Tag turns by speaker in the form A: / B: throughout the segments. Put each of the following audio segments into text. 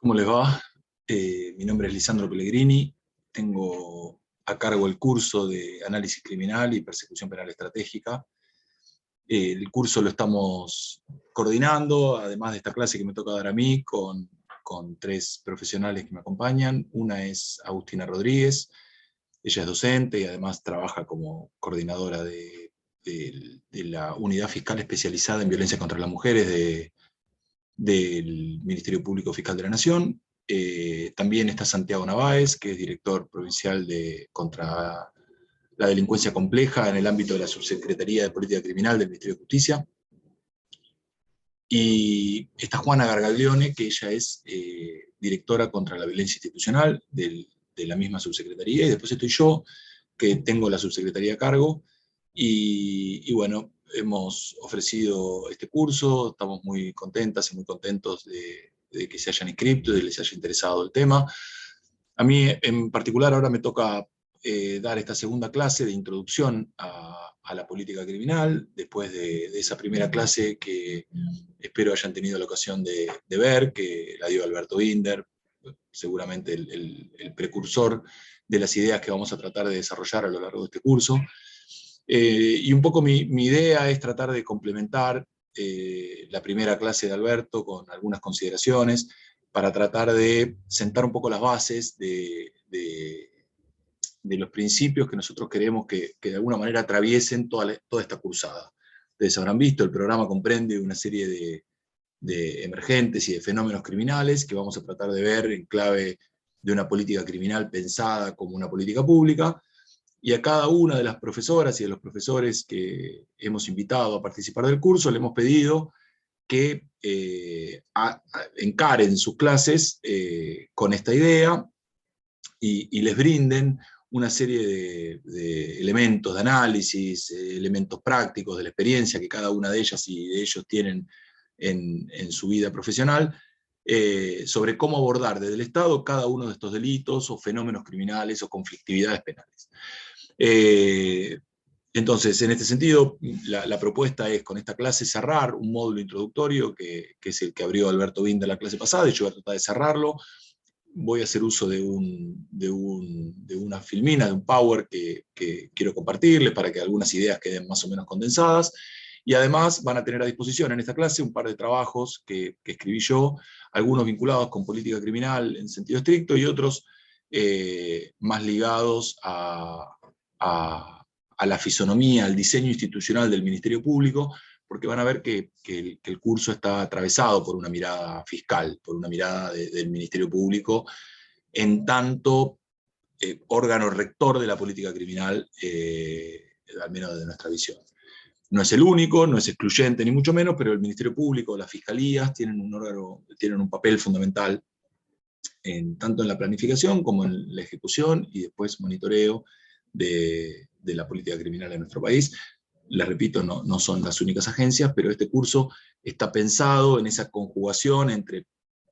A: ¿Cómo les va? Mi nombre es Lisandro Pellegrini, tengo a cargo el curso de Análisis Criminal y Persecución Penal Estratégica. El curso lo estamos coordinando, además de esta clase que me toca dar a mí, con tres profesionales que me acompañan. Una es Agustina Rodríguez, ella es docente y además trabaja como coordinadora de la Unidad Fiscal Especializada en Violencia contra las Mujeres del Ministerio Público Fiscal de la Nación. También está Santiago Navaez, que es director provincial contra la delincuencia compleja en el ámbito de la Subsecretaría de Política Criminal del Ministerio de Justicia. Y está Juana Gargaglione, que ella es directora contra la violencia institucional de la misma subsecretaría, y después estoy yo, que tengo la subsecretaría a cargo, y bueno, hemos ofrecido este curso, estamos muy contentas y muy contentos de que se hayan inscrito y de que les haya interesado el tema. A mí en particular ahora me toca dar esta segunda clase de introducción a la política criminal, después de esa primera clase que espero hayan tenido la ocasión de ver, que la dio Alberto Binder, seguramente el precursor de las ideas que vamos a tratar de desarrollar a lo largo de este curso. Y un poco mi idea es tratar de complementar la primera clase de Alberto con algunas consideraciones para tratar de sentar un poco las bases de los principios que nosotros queremos que de alguna manera atraviesen toda esta cursada. Ustedes habrán visto, el programa comprende una serie de emergentes y de fenómenos criminales que vamos a tratar de ver en clave de una política criminal pensada como una política pública, y a cada una de las profesoras y de los profesores que hemos invitado a participar del curso le hemos pedido que encaren sus clases con esta idea y les brinden una serie de elementos de análisis, elementos prácticos de la experiencia que cada una de ellas y de ellos tienen en su vida profesional, sobre cómo abordar desde el Estado cada uno de estos delitos o fenómenos criminales o conflictividades penales. Entonces, en este sentido, la propuesta es con esta clase cerrar un módulo introductorio que es el que abrió Alberto Binder la clase pasada, y yo voy a tratar de cerrarlo. Voy a hacer uso de una filmina, de un power que quiero compartirles para que algunas ideas queden más o menos condensadas. Y además van a tener a disposición en esta clase un par de trabajos que escribí yo, algunos vinculados con política criminal en sentido estricto y otros más ligados a la fisonomía, al diseño institucional del Ministerio Público, porque van a ver que el curso está atravesado por una mirada fiscal, por una mirada del Ministerio Público, en tanto órgano rector de la política criminal, al menos de nuestra visión. No es el único, no es excluyente ni mucho menos, pero el Ministerio Público, las fiscalías tienen un papel fundamental tanto en la planificación como en la ejecución y después monitoreo de la política criminal en nuestro país. Les repito, no son las únicas agencias, pero este curso está pensado en esa conjugación entre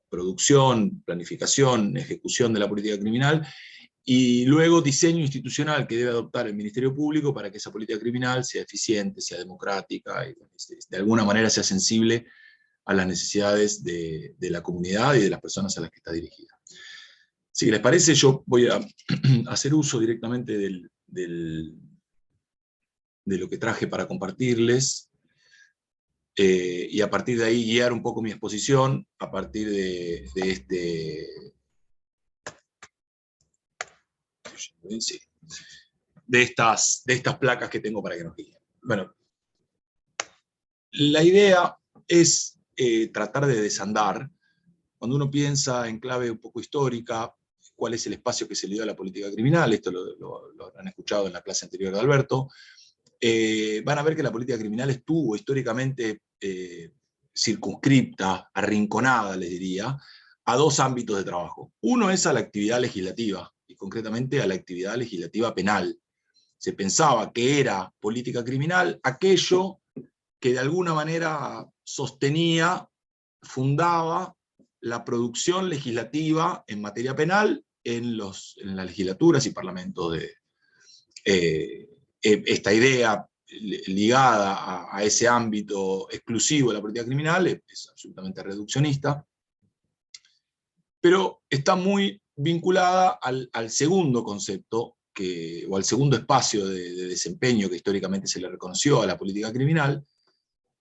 A: producción, planificación, ejecución de la política criminal, y luego diseño institucional que debe adoptar el Ministerio Público para que esa política criminal sea eficiente, sea democrática, y de alguna manera sea sensible a las necesidades de la comunidad y de las personas a las que está dirigida. Si les parece, yo voy a hacer uso directamente de lo que traje para compartirles, y a partir de ahí guiar un poco mi exposición a partir de estas placas que tengo para que nos guíen. Bueno, la idea es tratar de desandar, cuando uno piensa en clave un poco histórica, cuál es el espacio que se le dio a la política criminal, esto lo han escuchado en la clase anterior de Alberto, van a ver que la política criminal estuvo históricamente circunscripta, arrinconada, les diría, a dos ámbitos de trabajo. Uno es a la actividad legislativa, y concretamente a la actividad legislativa penal. Se pensaba que era política criminal aquello que de alguna manera sostenía, fundaba la producción legislativa en materia penal en las legislaturas y parlamentos esta idea ligada a ese ámbito exclusivo de la política criminal es absolutamente reduccionista. pero está muy vinculada al segundo concepto, o al segundo espacio de desempeño que históricamente se le reconoció a la política criminal,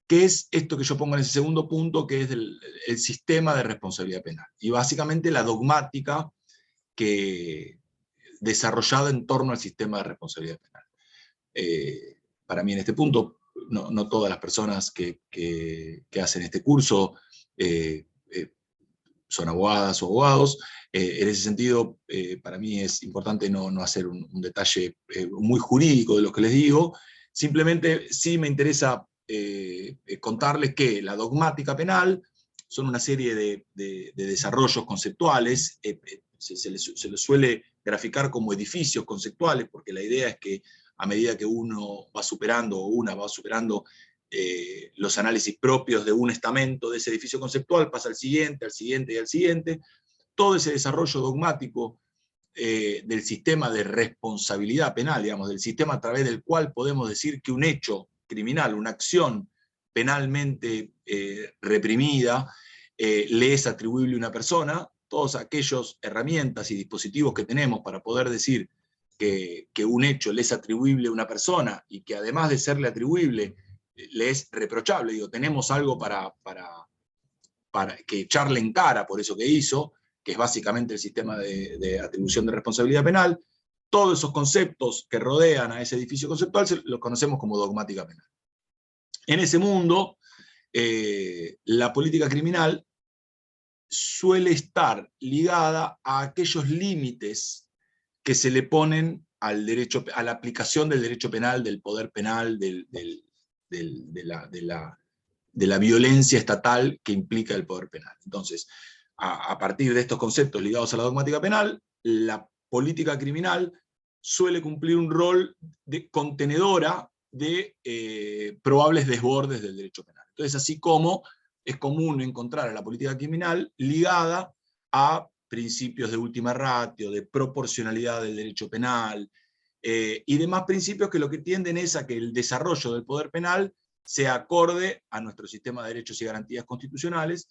A: que es esto que yo pongo en ese segundo punto, que es el sistema de responsabilidad penal. Y básicamente la dogmática desarrollada en torno al sistema de responsabilidad penal. Para mí en este punto, no todas las personas que hacen este curso son abogadas o abogados. En ese sentido, para mí es importante no hacer un detalle muy jurídico de lo que les digo. Simplemente sí me interesa contarles que la dogmática penal son una serie de desarrollos conceptuales. Se les suele graficar como edificios conceptuales, porque la idea es que a medida que uno va superando, o una va superando los análisis propios de un estamento de ese edificio conceptual, pasa al siguiente, al siguiente y al siguiente. Todo ese desarrollo dogmático del sistema de responsabilidad penal, digamos, del sistema a través del cual podemos decir que un hecho criminal, una acción penalmente reprimida, le es atribuible a una persona. Todas aquellas herramientas y dispositivos que tenemos para poder decir que un hecho le es atribuible a una persona, y que además de serle atribuible, le es reprochable, digo, tenemos algo para que echarle en cara por eso que hizo, que es básicamente el sistema de atribución de responsabilidad penal. Todos esos conceptos que rodean a ese edificio conceptual los conocemos como dogmática penal. En ese mundo, la política criminal suele estar ligada a aquellos límites que se le ponen al derecho, a la aplicación del derecho penal, del poder penal, de la violencia estatal que implica el poder penal. Entonces, a partir de estos conceptos ligados a la dogmática penal, la política criminal suele cumplir un rol de contenedora de probables desbordes del derecho penal. Entonces, así como es común encontrar a la política criminal ligada a principios de última ratio, de proporcionalidad del derecho penal, y demás principios que lo que tienden es a que el desarrollo del poder penal sea acorde a nuestro sistema de derechos y garantías constitucionales,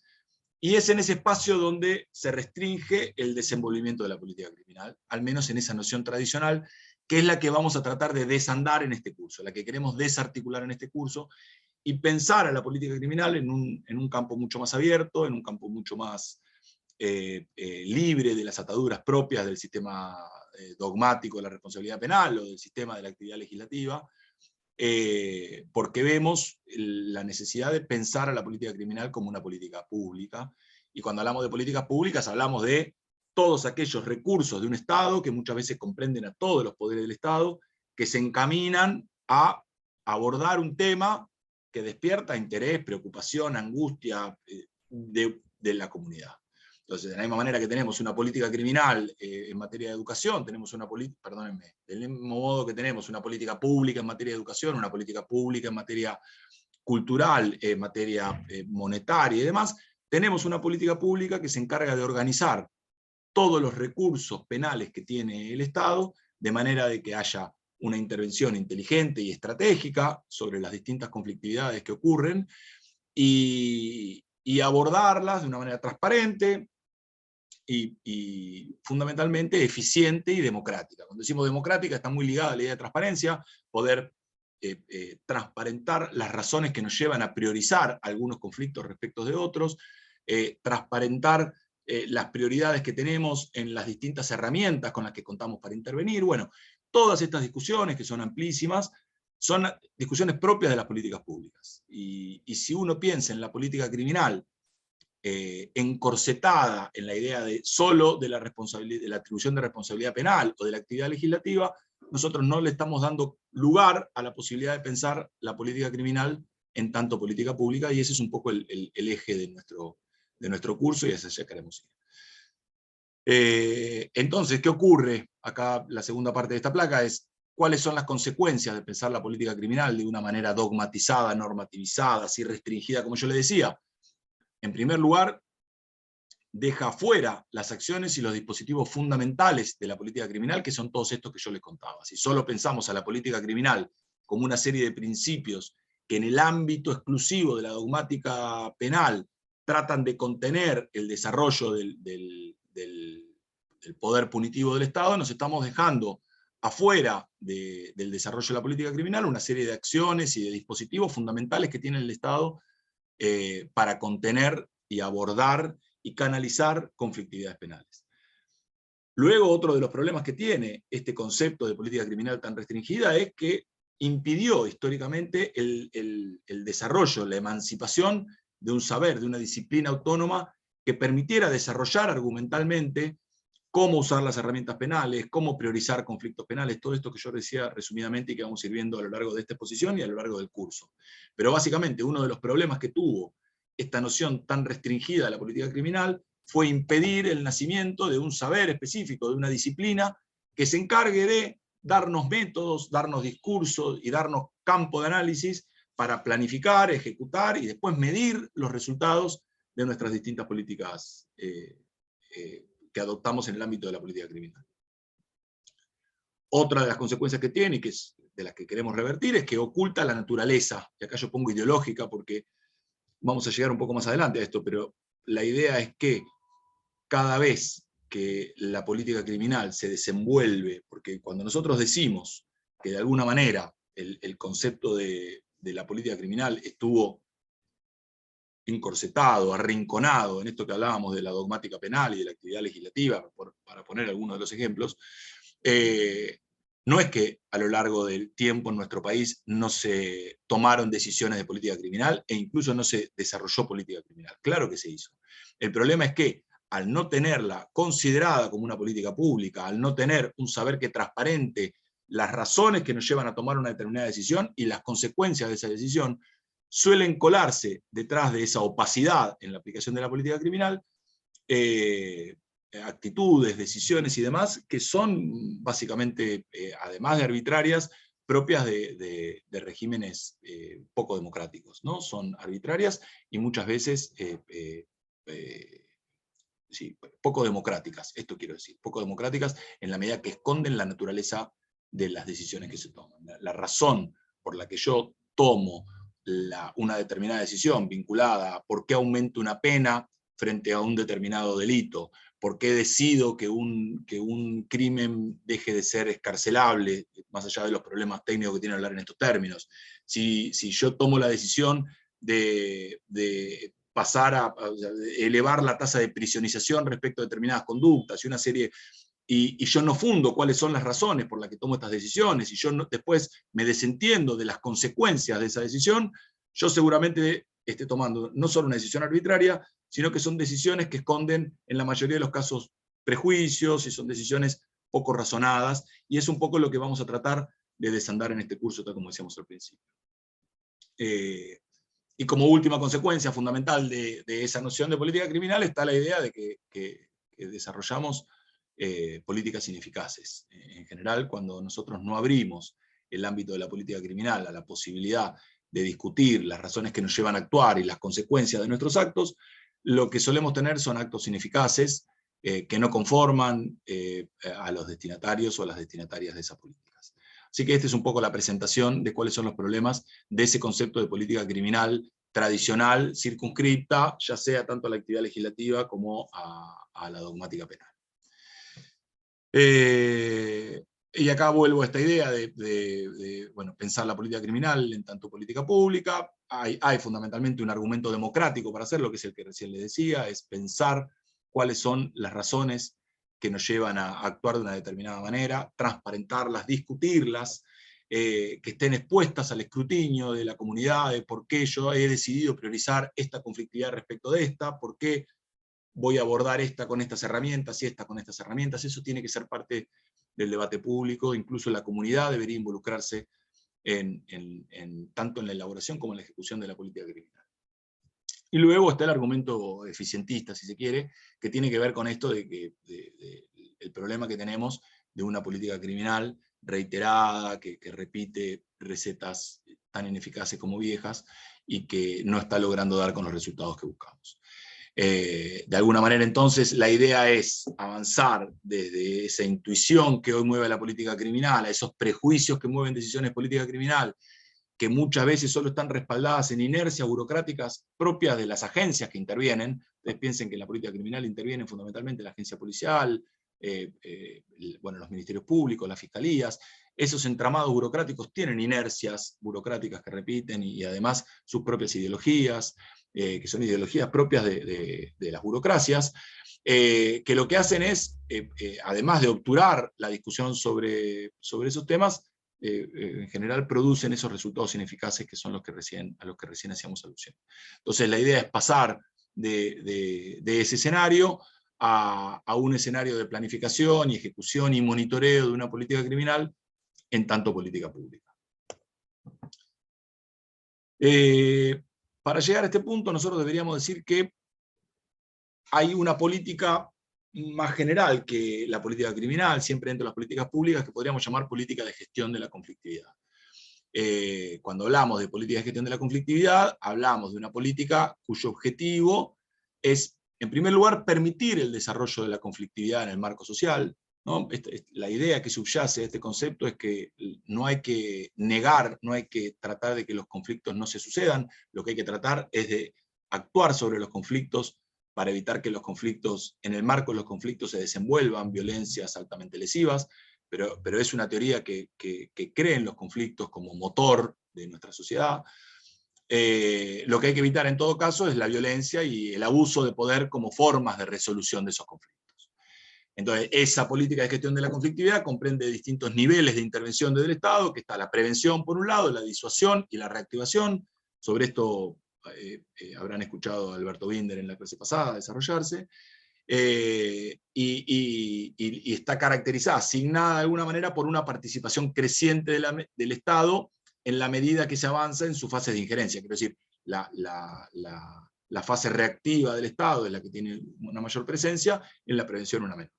A: y es en ese espacio donde se restringe el desenvolvimiento de la política criminal, al menos en esa noción tradicional, que es la que vamos a tratar de desandar en este curso, la que queremos desarticular en este curso, y pensar a la política criminal en un campo mucho más abierto, en un campo mucho más libre de las ataduras propias del sistema dogmático de la responsabilidad penal o del sistema de la actividad legislativa, porque vemos la necesidad de pensar a la política criminal como una política pública, y cuando hablamos de políticas públicas hablamos de todos aquellos recursos de un Estado que muchas veces comprenden a todos los poderes del Estado, que se encaminan a abordar un tema que despierta interés, preocupación, angustia de la comunidad. Entonces, de la misma manera que tenemos una política criminal en materia de educación, tenemos una política, perdónenme, del mismo modo que tenemos una política pública en materia de educación, una política pública en materia cultural, en materia monetaria y demás, tenemos una política pública que se encarga de organizar todos los recursos penales que tiene el Estado, de manera de que haya una intervención inteligente y estratégica sobre las distintas conflictividades que ocurren, y abordarlas de una manera transparente, y fundamentalmente eficiente y democrática. Cuando decimos democrática está muy ligada a la idea de transparencia, poder transparentar las razones que nos llevan a priorizar algunos conflictos respecto de otros, transparentar las prioridades que tenemos en las distintas herramientas con las que contamos para intervenir. Bueno, todas estas discusiones, que son amplísimas, son discusiones propias de las políticas públicas. Y si uno piensa en la política criminal encorsetada en la idea solo de la atribución de responsabilidad penal o de la actividad legislativa, nosotros no le estamos dando lugar a la posibilidad de pensar la política criminal en tanto política pública, y ese es un poco el eje de nuestro curso, y hacia allá queremos ir. Entonces, ¿qué ocurre? Acá la segunda parte de esta placa es cuáles son las consecuencias de pensar la política criminal de una manera dogmatizada, normativizada, así restringida, como yo le decía. En primer lugar, deja fuera las acciones y los dispositivos fundamentales de la política criminal, que son todos estos que yo les contaba. Si solo pensamos a la política criminal como una serie de principios que en el ámbito exclusivo de la dogmática penal tratan de contener el desarrollo del del poder punitivo del Estado, nos estamos dejando afuera del desarrollo de la política criminal una serie de acciones y de dispositivos fundamentales que tiene el Estado para contener y abordar y canalizar conflictividades penales. Luego, otro de los problemas que tiene este concepto de política criminal tan restringida es que impidió históricamente el desarrollo, la emancipación de un saber, de una disciplina autónoma que permitiera desarrollar argumentalmente cómo usar las herramientas penales, cómo priorizar conflictos penales, todo esto que yo decía resumidamente y que vamos a ir viendo a lo largo de esta exposición y a lo largo del curso. Pero básicamente uno de los problemas que tuvo esta noción tan restringida de la política criminal fue impedir el nacimiento de un saber específico, de una disciplina que se encargue de darnos métodos, darnos discursos y darnos campo de análisis para planificar, ejecutar y después medir los resultados de nuestras distintas políticas que adoptamos en el ámbito de la política criminal. Otra de las consecuencias que tiene, y que es de las que queremos revertir, es que oculta la naturaleza, y acá yo pongo ideológica porque vamos a llegar un poco más adelante a esto, pero la idea es que cada vez que la política criminal se desenvuelve, porque cuando nosotros decimos que de alguna manera el concepto de la política criminal estuvo encorsetado, arrinconado, en esto que hablábamos de la dogmática penal y de la actividad legislativa, para poner algunos de los ejemplos, no es que a lo largo del tiempo en nuestro país no se tomaron decisiones de política criminal e incluso no se desarrolló política criminal. Claro que se hizo. El problema es que al no tenerla considerada como una política pública, al no tener un saber que transparente las razones que nos llevan a tomar una determinada decisión y las consecuencias de esa decisión, suelen colarse detrás de esa opacidad en la aplicación de la política criminal, actitudes, decisiones y demás, que son básicamente, además de arbitrarias, propias de regímenes poco democráticos, ¿no? Son arbitrarias y muchas veces sí, poco democráticas, esto quiero decir, poco democráticas en la medida que esconden la naturaleza de las decisiones que se toman. La razón por la que yo tomo una determinada decisión vinculada a por qué aumento una pena frente a un determinado delito, por qué decido que un crimen deje de ser escarcelable, más allá de los problemas técnicos que tiene hablar en estos términos. Si yo tomo la decisión de pasar a elevar la tasa de prisionización respecto a determinadas conductas y una serie, y yo no fundo cuáles son las razones por las que tomo estas decisiones, y yo después me desentiendo de las consecuencias de esa decisión, yo seguramente esté tomando no solo una decisión arbitraria, sino que son decisiones que esconden en la mayoría de los casos prejuicios y son decisiones poco razonadas, y es un poco lo que vamos a tratar de desandar en este curso, tal como decíamos al principio. Y como última consecuencia fundamental de esa noción de política criminal está la idea de que desarrollamos políticas ineficaces. En general, cuando nosotros no abrimos el ámbito de la política criminal a la posibilidad de discutir las razones que nos llevan a actuar y las consecuencias de nuestros actos, lo que solemos tener son actos ineficaces que no conforman a los destinatarios o a las destinatarias de esas políticas. Así que esta es un poco la presentación de cuáles son los problemas de ese concepto de política criminal tradicional, circunscripta, ya sea tanto a la actividad legislativa como a la dogmática penal. Y acá vuelvo a esta idea de bueno, pensar la política criminal en tanto política pública. Hay fundamentalmente un argumento democrático para hacerlo, que es el que recién les decía, es pensar cuáles son las razones que nos llevan a actuar de una determinada manera, transparentarlas, discutirlas, que estén expuestas al escrutinio de la comunidad, de por qué yo he decidido priorizar esta conflictividad respecto de esta, por qué voy a abordar esta con estas herramientas y esta con estas herramientas. Eso tiene que ser parte del debate público, incluso la comunidad debería involucrarse tanto en la elaboración como en la ejecución de la política criminal. Y luego está el argumento eficientista, si se quiere, que tiene que ver con esto de que el problema que tenemos de una política criminal reiterada, que repite recetas tan ineficaces como viejas, y que no está logrando dar con los resultados que buscamos. De alguna manera, entonces, la idea es avanzar desde esa intuición que hoy mueve la política criminal, a esos prejuicios que mueven decisiones de política criminal, que muchas veces solo están respaldadas en inercias burocráticas propias de las agencias que intervienen. Ustedes piensen que en la política criminal intervienen fundamentalmente la agencia policial, bueno, los ministerios públicos, las fiscalías. Esos entramados burocráticos tienen inercias burocráticas que repiten y además sus propias ideologías, que son ideologías propias de las burocracias, que lo que hacen es, además de obturar la discusión sobre esos temas, en general producen esos resultados ineficaces que son a los que recién hacíamos alusión. Entonces la idea es pasar de ese escenario a un escenario de planificación y ejecución y monitoreo de una política criminal en tanto política pública. Para llegar a este punto nosotros deberíamos decir que hay una política más general que la política criminal, siempre dentro de las políticas públicas, que podríamos llamar política de gestión de la conflictividad. Cuando hablamos de política de gestión de la conflictividad, hablamos de una política cuyo objetivo es, en primer lugar, permitir el desarrollo de la conflictividad en el marco social, ¿no? La idea que subyace a este concepto es que no hay que negar, no hay que tratar de que los conflictos no se sucedan, lo que hay que tratar es de actuar sobre los conflictos para evitar que los conflictos, en el marco de los conflictos se desenvuelvan violencias altamente lesivas, pero es una teoría que cree en los conflictos como motor de nuestra sociedad. Lo que hay que evitar en todo caso es la violencia y el abuso de poder como formas de resolución de esos conflictos. Entonces, esa política de gestión de la conflictividad comprende distintos niveles de intervención del Estado, que está la prevención por un lado, la disuasión y la reactivación. Sobre esto habrán escuchado a Alberto Binder en la clase pasada desarrollarse, y está caracterizada, asignada de alguna manera por una participación creciente del Estado en la medida que se avanza en su fase de injerencia. Quiero decir, la fase reactiva del Estado es la que tiene una mayor presencia, en la prevención una menor.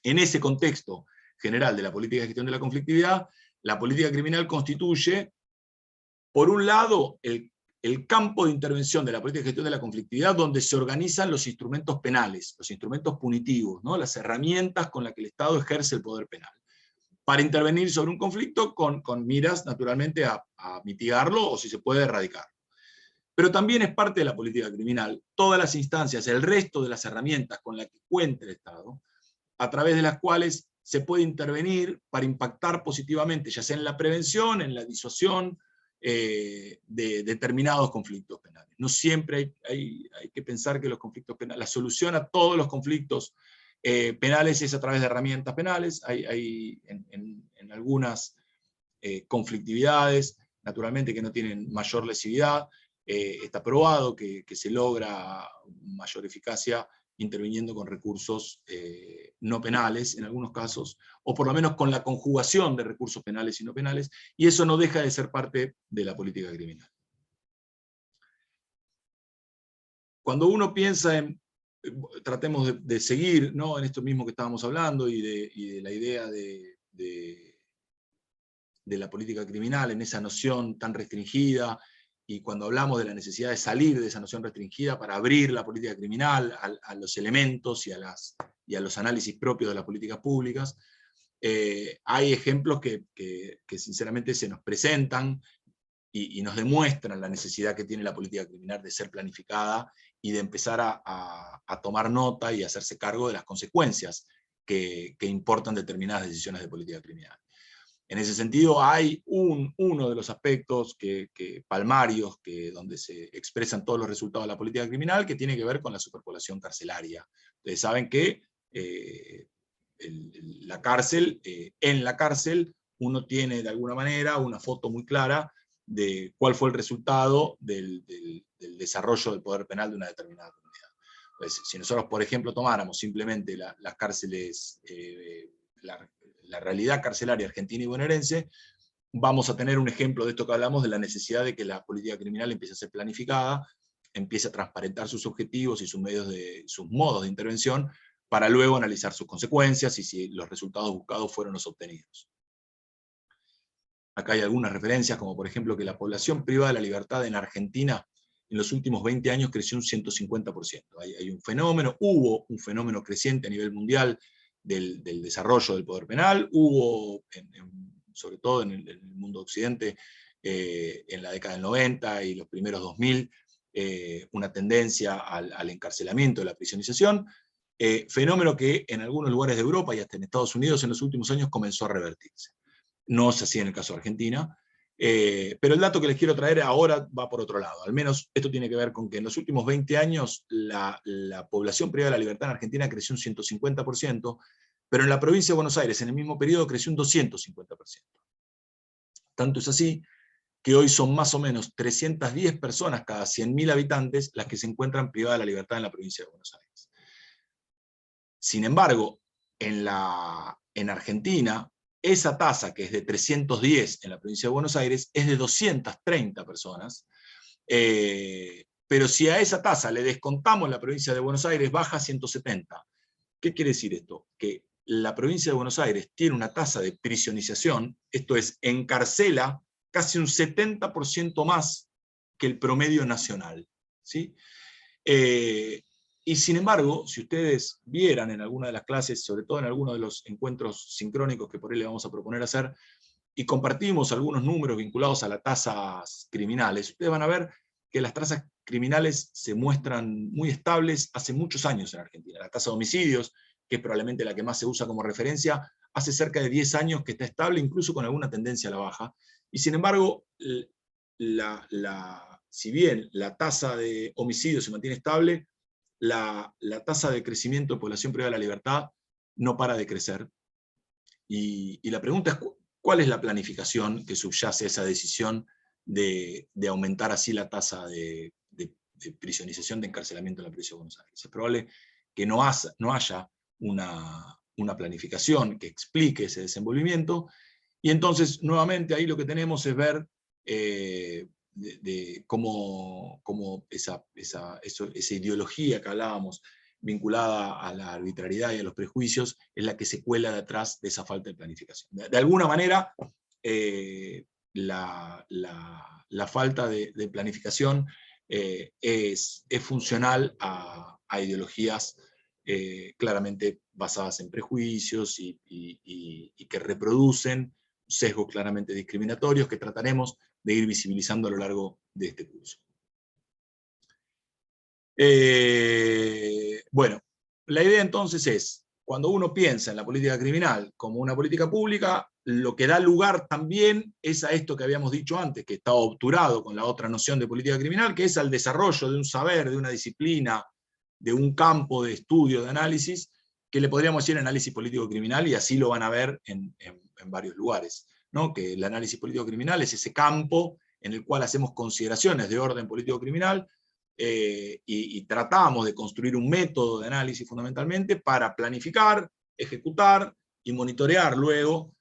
A: En ese contexto general de la política de gestión de la conflictividad, la política criminal constituye, por un lado, el campo de intervención de la política de gestión de la conflictividad, donde se organizan los instrumentos penales, los instrumentos punitivos, ¿no? Las herramientas con las que el Estado ejerce el poder penal, para intervenir sobre un conflicto con miras, naturalmente, a mitigarlo o, si se puede, erradicarlo. Pero también es parte de la política criminal todas las instancias, el resto de las herramientas con las que cuenta el Estado, a través de las cuales se puede intervenir para impactar positivamente, ya sea en la prevención, en la disuasión, de determinados conflictos penales. No siempre hay que pensar que los conflictos penales, la solución a todos los conflictos penales es a través de herramientas penales. Hay en algunas conflictividades, naturalmente, que no tienen mayor lesividad. Está probado que se logra mayor eficacia interviniendo con recursos no penales, en algunos casos, o por lo menos con la conjugación de recursos penales y no penales, y eso no deja de ser parte de la política criminal. Cuando uno piensa en, tratemos de seguir, ¿no?, en esto mismo que estábamos hablando, y de la idea de la política criminal, en esa noción tan restringida, y cuando hablamos de la necesidad de salir de esa noción restringida para abrir la política criminal a los elementos y a los análisis propios de las políticas públicas, hay ejemplos que sinceramente se nos presentan y nos demuestran la necesidad que tiene la política criminal de ser planificada y de empezar a tomar nota y hacerse cargo de las consecuencias que importan determinadas decisiones de política criminal. En ese sentido, hay uno de los aspectos palmarios, donde se expresan todos los resultados de la política criminal, que tiene que ver con la superpoblación carcelaria. Ustedes saben que la cárcel, en la cárcel, uno tiene de alguna manera una foto muy clara de cuál fue el resultado del desarrollo del poder penal de una determinada comunidad. Pues, si nosotros, por ejemplo, tomáramos simplemente las cárceles, la realidad carcelaria argentina y bonaerense, vamos a tener un ejemplo de esto que hablamos, de la necesidad de que la política criminal empiece a ser planificada, empiece a transparentar sus objetivos y sus modos de intervención, para luego analizar sus consecuencias y si los resultados buscados fueron los obtenidos. Acá hay algunas referencias, como por ejemplo que la población privada de la libertad en Argentina en los últimos 20 años creció un 150%. Hay un fenómeno, hubo un fenómeno creciente a nivel mundial del desarrollo del poder penal, hubo, sobre todo en el mundo occidente, en la década del 90 y los primeros 2000, una tendencia al encarcelamiento, a la prisonización, fenómeno que en algunos lugares de Europa y hasta en Estados Unidos en los últimos años comenzó a revertirse. No es así en el caso de Argentina, pero el dato que les quiero traer ahora va por otro lado. Al menos esto tiene que ver con que en los últimos 20 años la población privada de la libertad en Argentina creció un 150%, pero en la provincia de Buenos Aires en el mismo periodo creció un 250%. Tanto es así que hoy son más o menos 310 personas cada 100.000 habitantes las que se encuentran privadas de la libertad en la provincia de Buenos Aires. Sin embargo, en Argentina, esa tasa, que es de 310 en la provincia de Buenos Aires, es de 230 personas, pero si a esa tasa le descontamos la provincia de Buenos Aires, baja a 170. ¿Qué quiere decir esto? Que la provincia de Buenos Aires tiene una tasa de prisionización, esto es, encarcela casi un 70% más que el promedio nacional, ¿sí? Y sin embargo, si ustedes vieran en alguna de las clases, sobre todo en alguno de los encuentros sincrónicos que por ahí le vamos a proponer hacer, y compartimos algunos números vinculados a las tasas criminales, ustedes van a ver que las tasas criminales se muestran muy estables hace muchos años en Argentina. La tasa de homicidios, que es probablemente la que más se usa como referencia, hace cerca de 10 años que está estable, incluso con alguna tendencia a la baja. Y sin embargo, si bien la tasa de homicidios se mantiene estable, la tasa de crecimiento de población privada de la libertad no para de crecer. Y la pregunta es, ¿cuál es la planificación que subyace a esa decisión de aumentar así la tasa de prisionización, de encarcelamiento en la provincia de Buenos Aires? Es probable que no haya una planificación que explique ese desenvolvimiento, y entonces nuevamente ahí lo que tenemos es ver cómo esa ideología que hablábamos, vinculada a la arbitrariedad y a los prejuicios, es la que se cuela detrás de esa falta de planificación. De alguna manera, la falta de planificación es funcional a ideologías claramente basadas en prejuicios y que reproducen sesgos claramente discriminatorios que trataremos de ir visibilizando a lo largo de este curso. Bueno, la idea entonces es, cuando uno piensa en la política criminal como una política pública, lo que da lugar también es a esto que habíamos dicho antes, que está obturado con la otra noción de política criminal, que es al desarrollo de un saber, de una disciplina, de un campo de estudio, de análisis, que le podríamos decir análisis político-criminal, y así lo van a ver en varios lugares, ¿no? Que el análisis político-criminal es ese campo en el cual hacemos consideraciones de orden político-criminal, y tratamos de construir un método de análisis fundamentalmente para planificar, ejecutar y monitorear luego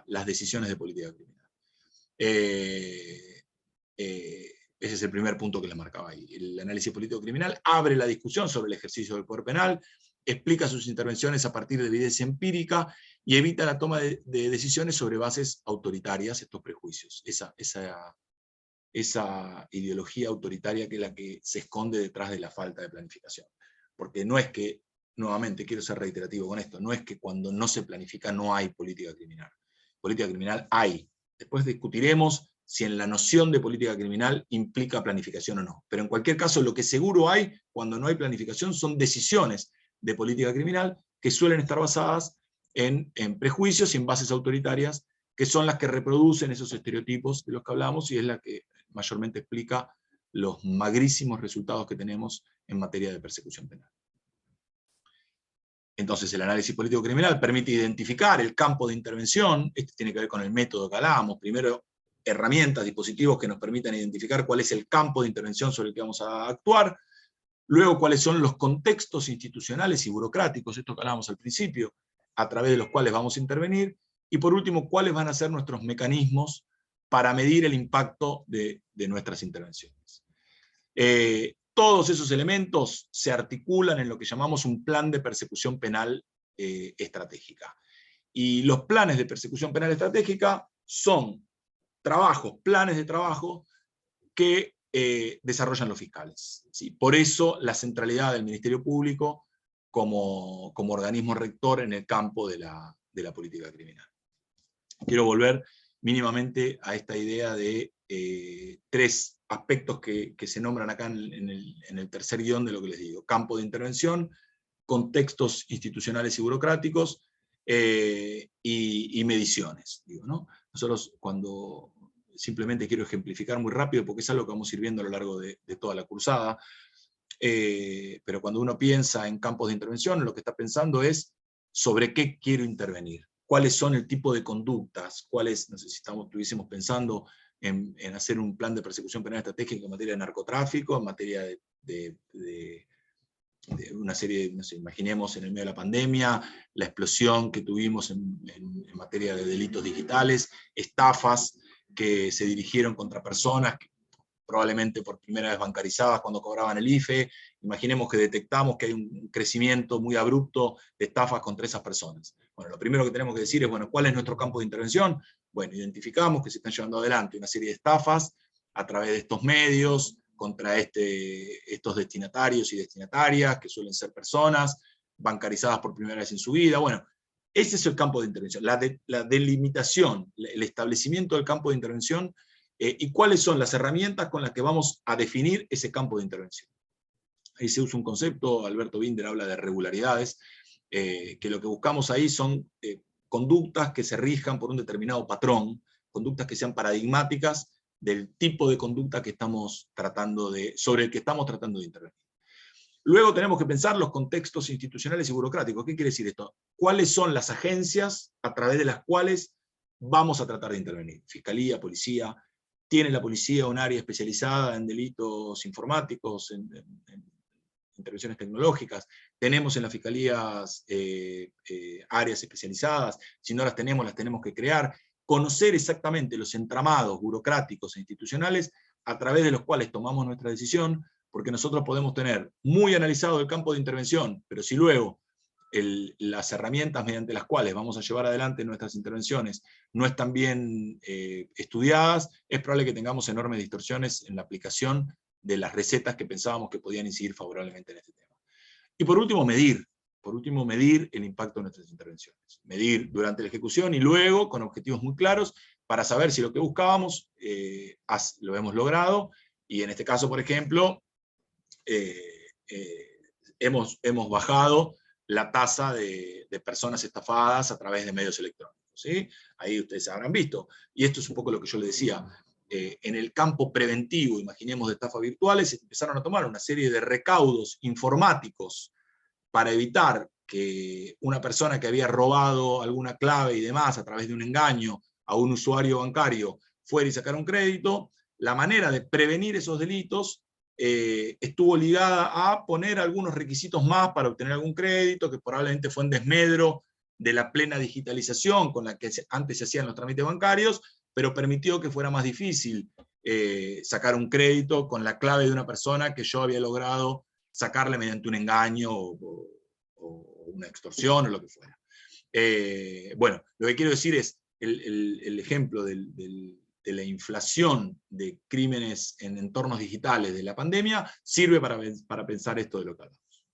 A: las decisiones de política criminal. Ese es el primer punto que les marcaba ahí. El análisis político-criminal abre la discusión sobre el ejercicio del poder penal, explica sus intervenciones a partir de evidencia empírica y evita la toma de decisiones sobre bases autoritarias, estos prejuicios, esa ideología autoritaria que es la que se esconde detrás de la falta de planificación. Porque no es que, nuevamente quiero ser reiterativo con esto, no es que cuando no se planifica no hay política criminal. Política criminal hay. Después discutiremos si en la noción de política criminal implica planificación o no. Pero en cualquier caso, lo que seguro hay cuando no hay planificación son decisiones de política criminal que suelen estar basadas en prejuicios y en bases autoritarias, que son las que reproducen esos estereotipos de los que hablamos, y es la que mayormente explica los magrísimos resultados que tenemos en materia de persecución penal. Entonces el análisis político-criminal permite identificar el campo de intervención, este tiene que ver con el método que hablábamos, primero herramientas, dispositivos que nos permitan identificar cuál es el campo de intervención sobre el que vamos a actuar, luego cuáles son los contextos institucionales y burocráticos, esto que hablábamos al principio, a través de los cuales vamos a intervenir, y por último, cuáles van a ser nuestros mecanismos para medir el impacto de nuestras intervenciones. Todos esos elementos se articulan en lo que llamamos un plan de persecución penal estratégica. Y los planes de persecución penal estratégica son planes de trabajo que desarrollan los fiscales, ¿sí? Por eso la centralidad del Ministerio Público como organismo rector en el campo de la política criminal. Quiero volver mínimamente a esta idea de tres aspectos que se nombran acá en el tercer guión de lo que les digo: campo de intervención, contextos institucionales y burocráticos, y mediciones. Digo, ¿no? Nosotros, cuando simplemente quiero ejemplificar muy rápido, porque es algo que vamos a ir viendo a lo largo de toda la cursada, pero cuando uno piensa en campos de intervención, lo que está pensando es sobre qué quiero intervenir, cuáles son el tipo de conductas, cuáles, no sé si estuviésemos pensando en hacer un plan de persecución penal estratégica en materia de narcotráfico, en materia de una serie, no sé, imaginemos en el medio de la pandemia, la explosión que tuvimos en materia de delitos digitales, estafas que se dirigieron contra personas que probablemente por primera vez bancarizadas cuando cobraban el IFE. Imaginemos que detectamos que hay un crecimiento muy abrupto de estafas contra esas personas. Bueno, lo primero que tenemos que decir es, bueno, ¿cuál es nuestro campo de intervención? Bueno, identificamos que se están llevando adelante una serie de estafas a través de estos medios, contra estos destinatarios y destinatarias, que suelen ser personas bancarizadas por primera vez en su vida. Bueno, ese es el campo de intervención, la delimitación, el establecimiento del campo de intervención, y cuáles son las herramientas con las que vamos a definir ese campo de intervención. Ahí se usa un concepto, Alberto Binder habla de regularidades, que lo que buscamos ahí son conductas que se rijan por un determinado patrón, conductas que sean paradigmáticas del tipo de conducta que estamos sobre el que estamos tratando de intervenir. Luego tenemos que pensar los contextos institucionales y burocráticos. ¿Qué quiere decir esto? ¿Cuáles son las agencias a través de las cuales vamos a tratar de intervenir? Fiscalía, policía. ¿Tiene la policía un área especializada en delitos informáticos, en intervenciones tecnológicas? ¿Tenemos en las fiscalías áreas especializadas? Si no las tenemos que crear. Conocer exactamente los entramados burocráticos e institucionales a través de los cuales tomamos nuestra decisión, porque nosotros podemos tener muy analizado el campo de intervención, pero si luego las herramientas mediante las cuales vamos a llevar adelante nuestras intervenciones no están bien estudiadas, es probable que tengamos enormes distorsiones en la aplicación de las recetas que pensábamos que podían incidir favorablemente en este tema. Y por último, medir el impacto de nuestras intervenciones. Medir durante la ejecución y luego, con objetivos muy claros, para saber si lo que buscábamos lo hemos logrado, y en este caso, por ejemplo, hemos bajado la tasa de personas estafadas a través de medios electrónicos. ¿Sí? Ahí ustedes habrán visto. Y esto es un poco lo que yo les decía. En el campo preventivo, imaginemos de estafas virtuales, se empezaron a tomar una serie de recaudos informáticos para evitar que una persona que había robado alguna clave y demás a través de un engaño a un usuario bancario fuera y sacara un crédito. La manera de prevenir esos delitos estuvo ligada a poner algunos requisitos más para obtener algún crédito, que probablemente fue en desmedro de la plena digitalización con la que antes se hacían los trámites bancarios, pero permitió que fuera más difícil sacar un crédito con la clave de una persona que yo había logrado sacarle mediante un engaño o una extorsión o lo que fuera. Bueno, lo que quiero decir es el ejemplo de la inflación de crímenes en entornos digitales de la pandemia sirve para pensar esto de lo que hablamos.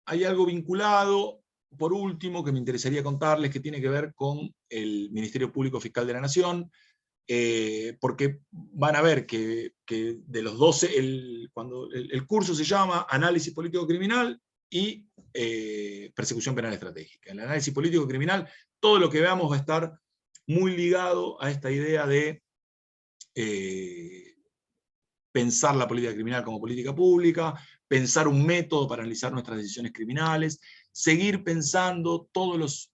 A: Hay algo vinculado, por último, que me interesaría contarles, que tiene que ver con el Ministerio Público Fiscal de la Nación, porque van a ver que de los 12, cuando el curso se llama Análisis Político Criminal y Persecución Penal Estratégica. En el análisis político criminal, todo lo que veamos va a estar muy ligado a esta idea de pensar la política criminal como política pública, pensar un método para analizar nuestras decisiones criminales, seguir pensando todos los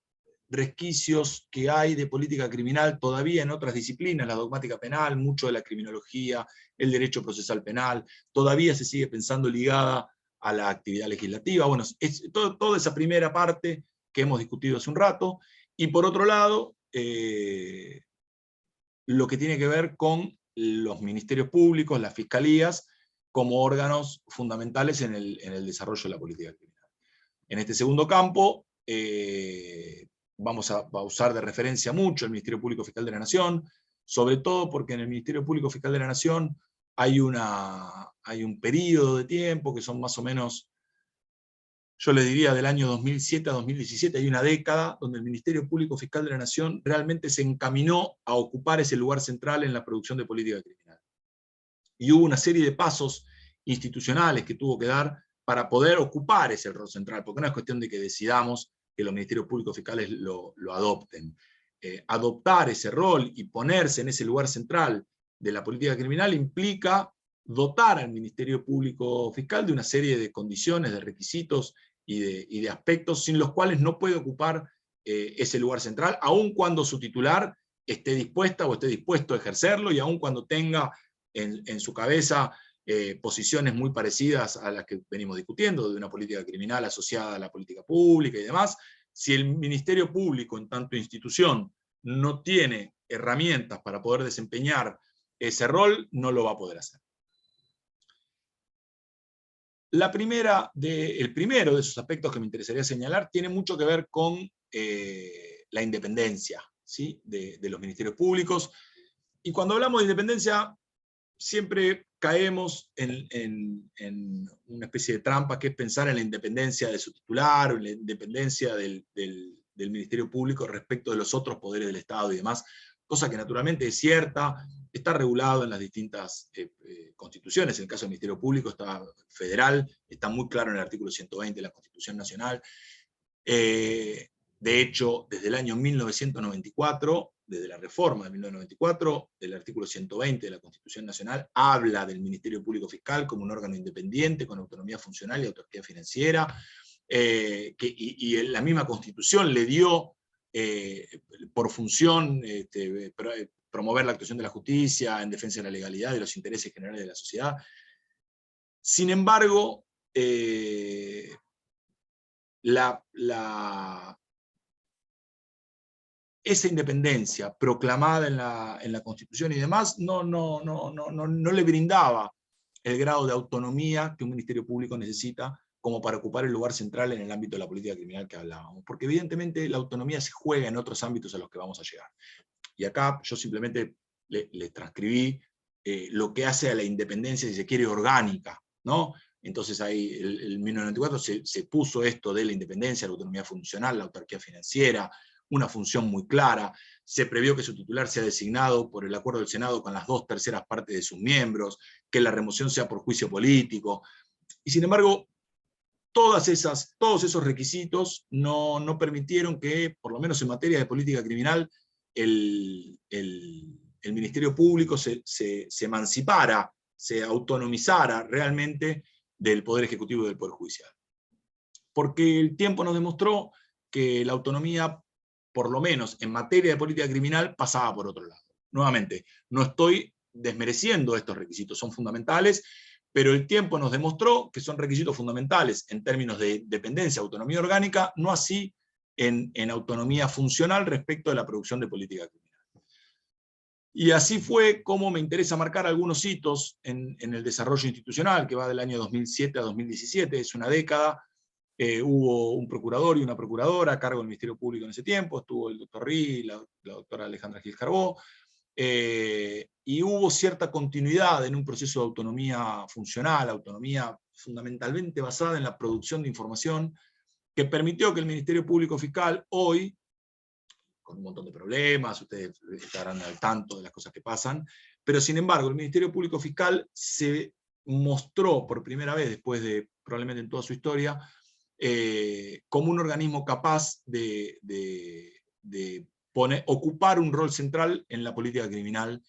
A: resquicios que hay de política criminal todavía en otras disciplinas, la dogmática penal, mucho de la criminología, el derecho procesal penal, todavía se sigue pensando ligada a la actividad legislativa. Bueno, es toda esa primera parte que hemos discutido hace un rato, y por otro lado, lo que tiene que ver con los ministerios públicos, las fiscalías, como órganos fundamentales en el desarrollo de la política criminal. En este segundo campo, vamos a usar de referencia mucho el Ministerio Público Fiscal de la Nación, sobre todo porque en el Ministerio Público Fiscal de la Nación hay un periodo de tiempo que son más o menos yo les diría del año 2007 a 2017, hay una década donde el Ministerio Público Fiscal de la Nación realmente se encaminó a ocupar ese lugar central en la producción de política criminal. Y hubo una serie de pasos institucionales que tuvo que dar para poder ocupar ese rol central, porque no es cuestión de que decidamos que los ministerios públicos fiscales lo adopten. Adoptar ese rol y ponerse en ese lugar central de la política criminal implica dotar al Ministerio Público Fiscal de una serie de condiciones, de requisitos y de aspectos sin los cuales no puede ocupar ese lugar central, aun cuando su titular esté dispuesta o esté dispuesto a ejercerlo, y aun cuando tenga en su cabeza posiciones muy parecidas a las que venimos discutiendo, de una política criminal asociada a la política pública y demás. Si el Ministerio Público, en tanto institución, no tiene herramientas para poder desempeñar ese rol, no lo va a poder hacer. El primero de esos aspectos que me interesaría señalar tiene mucho que ver con la independencia, ¿sí?, de los ministerios públicos. Y cuando hablamos de independencia, siempre caemos en una especie de trampa, que es pensar en la independencia de su titular, o en la independencia del Ministerio Público respecto de los otros poderes del Estado y demás, cosa que naturalmente es cierta, está regulado en las distintas constituciones. En el caso del Ministerio Público está federal, está muy claro en el artículo 120 de la Constitución Nacional. De hecho, desde el año 1994, desde la reforma de 1994, el artículo 120 de la Constitución Nacional habla del Ministerio Público Fiscal como un órgano independiente, con autonomía funcional y autonomía financiera, y la misma Constitución le dio por función promover la actuación de la justicia en defensa de la legalidad y de los intereses generales de la sociedad. Sin embargo, esa independencia proclamada en la Constitución y demás no le brindaba el grado de autonomía que un Ministerio Público necesita como para ocupar el lugar central en el ámbito de la política criminal que hablábamos, porque evidentemente la autonomía se juega en otros ámbitos a los que vamos a llegar. Y acá yo simplemente le transcribí lo que hace a la independencia, si se quiere, orgánica, ¿no? Entonces ahí, en 1994 se puso esto de la independencia, la autonomía funcional, la autarquía financiera, una función muy clara. Se previó que su titular sea designado por el acuerdo del Senado con las 2/3 partes de sus miembros, que la remoción sea por juicio político. Y sin embargo, todos esos requisitos no permitieron que, por lo menos en materia de política criminal, el Ministerio Público se emancipara, se autonomizara realmente del Poder Ejecutivo y del Poder Judicial. Porque el tiempo nos demostró que la autonomía, por lo menos en materia de política criminal, pasaba por otro lado. Nuevamente, no estoy desmereciendo estos requisitos, son fundamentales, pero el tiempo nos demostró que son requisitos fundamentales en términos de dependencia, autonomía orgánica, no así en autonomía funcional respecto de la producción de política criminal. Y así fue como me interesa marcar algunos hitos en el desarrollo institucional, que va del año 2007 a 2017, es una década. Hubo un procurador y una procuradora a cargo del Ministerio Público en ese tiempo, estuvo el doctor Rí, la doctora Alejandra Gil Carbó, y hubo cierta continuidad en un proceso de autonomía funcional, autonomía fundamentalmente basada en la producción de información, que permitió que el Ministerio Público Fiscal hoy, con un montón de problemas, ustedes estarán al tanto de las cosas que pasan, pero sin embargo el Ministerio Público Fiscal se mostró por primera vez, después de probablemente en toda su historia, como un organismo capaz de ocupar un rol central en la política criminal,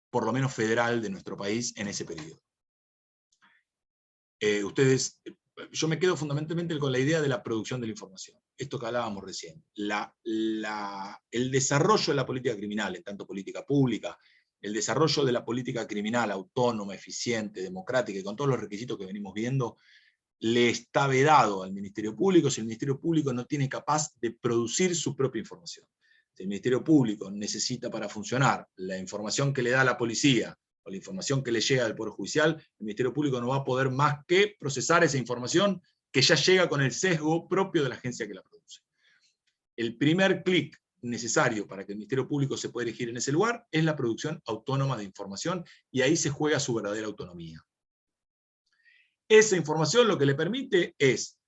A: por lo menos federal, de nuestro país en ese periodo. Yo me quedo fundamentalmente con la idea de la producción de la información, esto que hablábamos recién. El desarrollo de la política criminal, en tanto política pública, el desarrollo de la política criminal autónoma, eficiente, democrática, y con todos los requisitos que venimos viendo, le está vedado al Ministerio Público si el Ministerio Público no tiene capaz de producir su propia información. Si el Ministerio Público necesita para funcionar la información que le da la policía, o la información que le llega del Poder Judicial, el Ministerio Público no va a poder más que procesar esa información que ya llega con el sesgo propio de la agencia que la produce. El primer clic necesario para que el Ministerio Público se pueda erigir en ese lugar es la producción autónoma de información, y ahí se juega su verdadera autonomía. Esa información lo que le permite es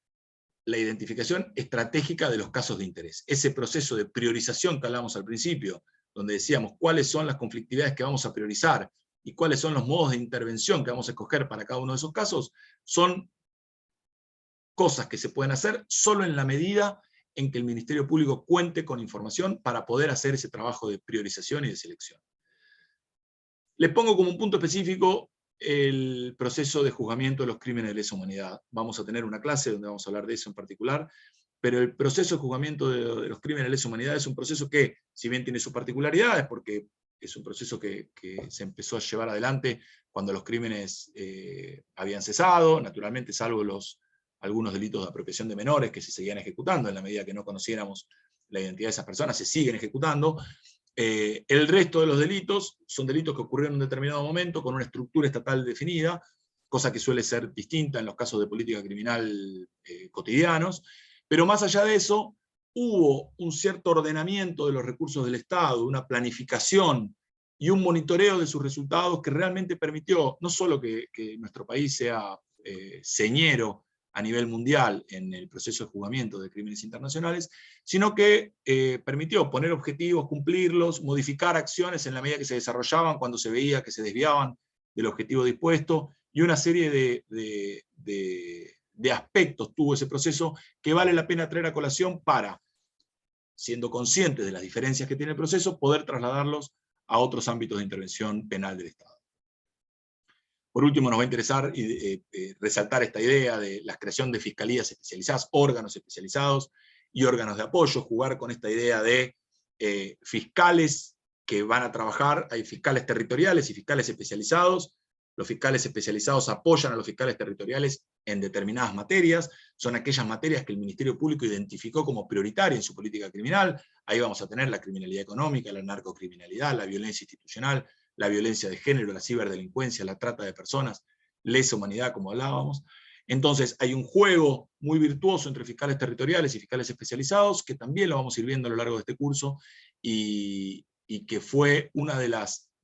A: la identificación estratégica de los casos de interés. Ese proceso de priorización que hablamos al principio, donde decíamos cuáles son las conflictividades que vamos a priorizar y cuáles son los modos de intervención que vamos a escoger para cada uno de esos casos, son cosas que se pueden hacer solo en la medida en que el Ministerio Público cuente con información para poder hacer ese trabajo de priorización y de selección. Les pongo como un punto específico el proceso de juzgamiento de los crímenes de lesa humanidad. Vamos a tener una clase donde vamos a hablar de eso en particular, pero el proceso de juzgamiento de los crímenes de lesa humanidad es un proceso que, si bien tiene sus particularidades, porque es un proceso que se empezó a llevar adelante cuando los crímenes habían cesado, naturalmente salvo algunos delitos de apropiación de menores que se seguían ejecutando, en la medida que no conociéramos la identidad de esas personas, se siguen ejecutando. El resto de los delitos son delitos que ocurrieron en un determinado momento con una estructura estatal definida, cosa que suele ser distinta en los casos de política criminal cotidianos, pero más allá de eso, hubo un cierto ordenamiento de los recursos del Estado, una planificación y un monitoreo de sus resultados que realmente permitió no solo que nuestro país sea señero a nivel mundial en el proceso de juzgamiento de crímenes internacionales, sino que permitió poner objetivos, cumplirlos, modificar acciones en la medida que se desarrollaban cuando se veía que se desviaban del objetivo dispuesto, y una serie de aspectos tuvo ese proceso que vale la pena traer a colación para, siendo conscientes de las diferencias que tiene el proceso, poder trasladarlos a otros ámbitos de intervención penal del Estado. Por último, nos va a interesar resaltar esta idea de la creación de fiscalías especializadas, órganos especializados y órganos de apoyo, jugar con esta idea de fiscales que van a trabajar, hay fiscales territoriales y fiscales especializados. Los fiscales especializados apoyan a los fiscales territoriales en determinadas materias, son aquellas materias que el Ministerio Público identificó como prioritarias en su política criminal. Ahí vamos a tener la criminalidad económica, la narcocriminalidad, la violencia institucional, la violencia de género, la ciberdelincuencia, la trata de personas, lesa humanidad, como hablábamos. Entonces hay un juego muy virtuoso entre fiscales territoriales y fiscales especializados, que también lo vamos a ir viendo a lo largo de este curso, y que fue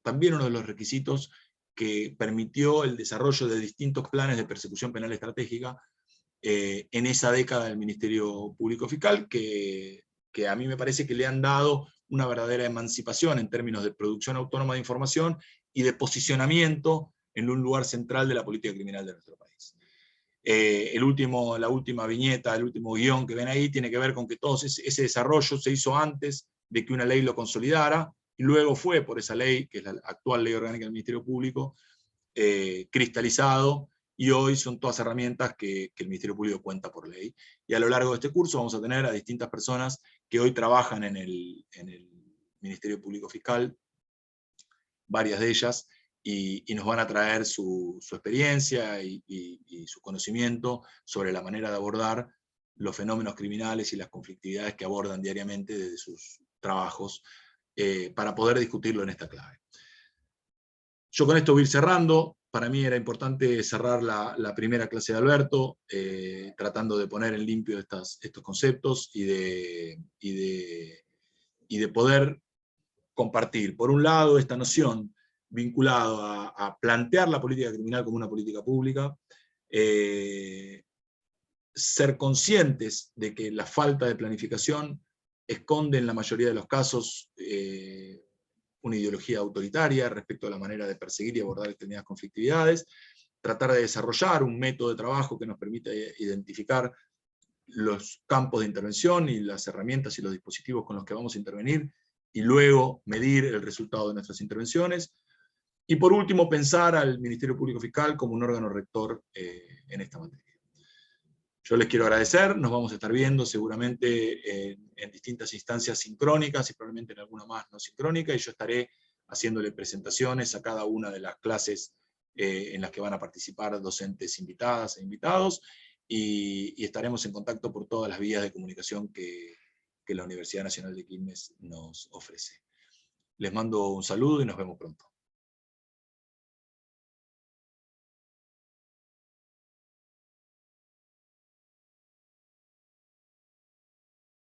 A: también uno de los requisitos que permitió el desarrollo de distintos planes de persecución penal estratégica en esa década del Ministerio Público Fiscal, que a mí me parece que le han dado una verdadera emancipación en términos de producción autónoma de información y de posicionamiento en un lugar central de la política criminal de nuestro país. La última viñeta, el último guión que ven ahí, tiene que ver con que todo ese desarrollo se hizo antes de que una ley lo consolidara, y luego fue por esa ley, que es la actual Ley Orgánica del Ministerio Público, cristalizado, y hoy son todas herramientas que el Ministerio Público cuenta por ley. Y a lo largo de este curso vamos a tener a distintas personas que hoy trabajan en el Ministerio Público Fiscal, varias de ellas, y nos van a traer su experiencia y su conocimiento sobre la manera de abordar los fenómenos criminales y las conflictividades que abordan diariamente desde sus trabajos, para poder discutirlo en esta clave. Yo con esto voy a ir cerrando. Para mí era importante cerrar la primera clase de Alberto, tratando de poner en limpio estos conceptos y de poder compartir, por un lado, esta noción vinculado a plantear la política criminal como una política pública, ser conscientes de que la falta de planificación esconde en la mayoría de los casos una ideología autoritaria respecto a la manera de perseguir y abordar determinadas conflictividades, tratar de desarrollar un método de trabajo que nos permita identificar los campos de intervención y las herramientas y los dispositivos con los que vamos a intervenir, y luego medir el resultado de nuestras intervenciones. Y por último, pensar al Ministerio Público Fiscal como un órgano rector en esta materia. Yo les quiero agradecer, nos vamos a estar viendo seguramente en distintas instancias sincrónicas y probablemente en alguna más no sincrónica, y yo estaré haciéndole presentaciones a cada una de las clases en las que van a participar docentes invitadas e invitados, y estaremos en contacto por todas las vías de comunicación que la Universidad Nacional de Quilmes nos ofrece. Les mando un saludo y nos vemos pronto.